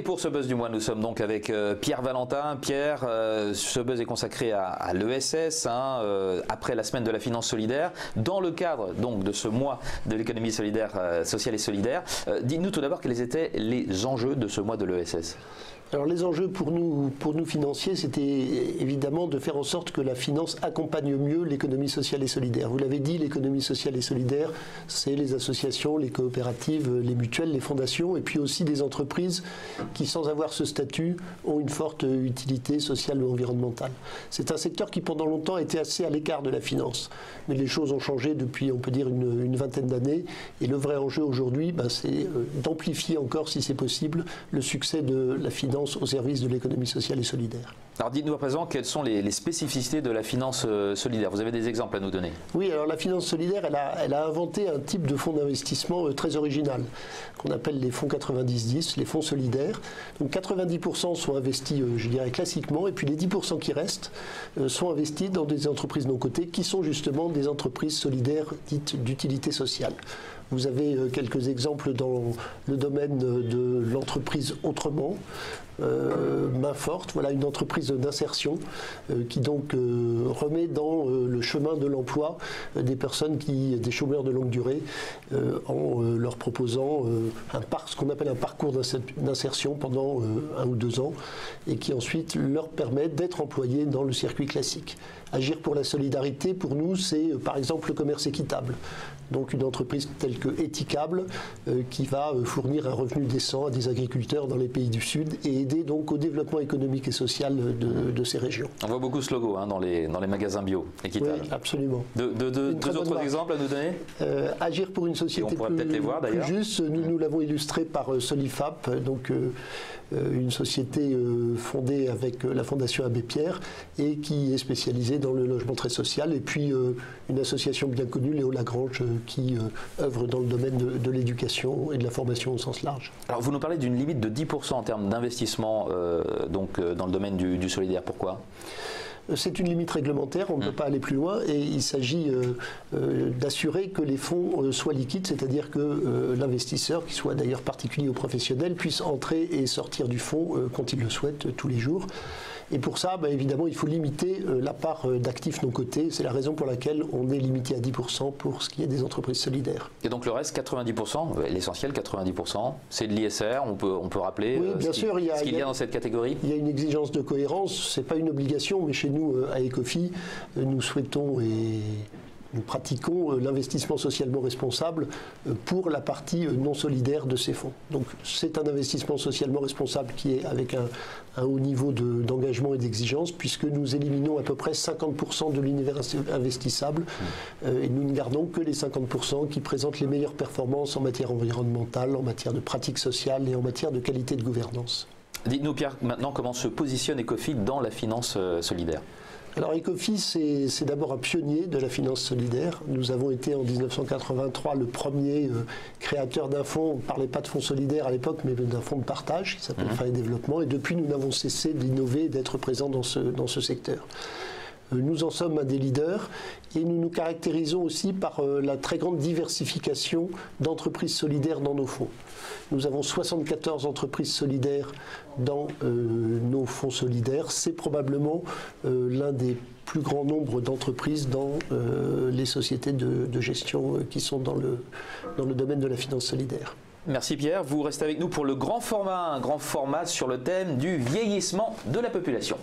pour ce buzz du mois, nous sommes donc avec Pierre Valentin. Pierre, ce buzz est consacré à l'ESS, après la semaine de la finance solidaire. Dans le cadre donc de ce mois de l'économie solidaire, sociale et solidaire, dites-nous tout d'abord quels étaient les enjeux de ce mois de l'ESS. Alors les enjeux pour nous financiers, c'était évidemment de faire en sorte que la finance accompagne mieux l'économie sociale et solidaire. Vous l'avez dit, l'économie sociale et solidaire, c'est les associations, les coopératives, les mutuelles, les fondations, et puis aussi des entreprises qui, sans avoir ce statut, ont une forte utilité sociale ou environnementale. C'est un secteur qui, pendant longtemps, était assez à l'écart de la finance. Mais les choses ont changé depuis, on peut dire, une vingtaine d'années. Et le vrai enjeu aujourd'hui, c'est d'amplifier encore, si c'est possible, le succès de la finance au service de l'économie sociale et solidaire. Alors dites-nous à présent quelles sont les spécificités de la finance solidaire. Vous avez des exemples à nous donner? Oui, alors la finance solidaire, elle a inventé un type de fonds d'investissement très original, qu'on appelle les fonds 90-10, les fonds solidaires. Donc 90% sont investis, je dirais, classiquement, et puis les 10% qui restent sont investis dans des entreprises non cotées, qui sont justement des entreprises solidaires dites d'utilité sociale. Vous avez quelques exemples dans le domaine de l'entreprise Autrement, Main Forte, voilà une entreprise d'insertion qui donc remet dans le chemin de l'emploi des personnes des chômeurs de longue durée en leur proposant ce qu'on appelle un parcours d'insertion pendant 1 ou 2 ans et qui ensuite leur permet d'être employés dans le circuit classique. Agir pour la solidarité, pour nous, c'est par exemple le commerce équitable. Donc une entreprise telle que Éthicable qui va fournir un revenu décent à des agriculteurs dans les pays du Sud et aider donc au développement économique et social de ces régions. On voit beaucoup ce logo dans les magasins bio, Équitable. Oui, absolument. Deux autres exemples à nous donner? Agir pour une société plus juste, nous l'avons illustré par Solifap, donc une société fondée avec la Fondation Abbé Pierre et qui est spécialisée dans le logement très social, et puis une association bien connue, Léo Lagrange, qui œuvre dans le domaine de l'éducation et de la formation au sens large. Alors vous nous parlez d'une limite de 10% en termes d'investissement dans le domaine du solidaire. Pourquoi ? C'est une limite réglementaire, on ne peut pas aller plus loin et il s'agit d'assurer que les fonds soient liquides, c'est-à-dire que l'investisseur, qu'il soit d'ailleurs particulier ou professionnel, puisse entrer et sortir du fonds quand il le souhaite tous les jours. Et pour ça, évidemment, il faut limiter la part d'actifs non cotés. C'est la raison pour laquelle on est limité à 10% pour ce qui est des entreprises solidaires. Et donc le reste, 90%, l'essentiel 90%, c'est de l'ISR, on peut rappeler ce qu'il y a dans cette catégorie? Il y a une exigence de cohérence, ce n'est pas une obligation, mais chez nous, à Ecofi, nous souhaitons et nous pratiquons l'investissement socialement responsable pour la partie non solidaire de ces fonds. Donc c'est un investissement socialement responsable qui est avec un haut niveau d'engagement et d'exigence, puisque nous éliminons à peu près 50% de l'univers investissable et nous ne gardons que les 50% qui présentent les meilleures performances en matière environnementale, en matière de pratiques sociales et en matière de qualité de gouvernance. Dites-nous Pierre, maintenant comment se positionne Ecofi dans la finance solidaire? Alors Ecofi, c'est d'abord un pionnier de la finance solidaire. Nous avons été en 1983 le premier créateur d'un fonds, on ne parlait pas de fonds solidaires à l'époque, mais d'un fonds de partage qui s'appelle Fonds et Développement. Et depuis, nous n'avons cessé d'innover et d'être présents dans ce secteur. Nous en sommes un des leaders et nous nous caractérisons aussi par la très grande diversification d'entreprises solidaires dans nos fonds. Nous avons 74 entreprises solidaires dans nos fonds solidaires. C'est probablement l'un des plus grands nombres d'entreprises dans les sociétés de gestion qui sont dans le domaine de la finance solidaire. Merci Pierre. Vous restez avec nous pour le grand format, un grand format sur le thème du vieillissement de la population.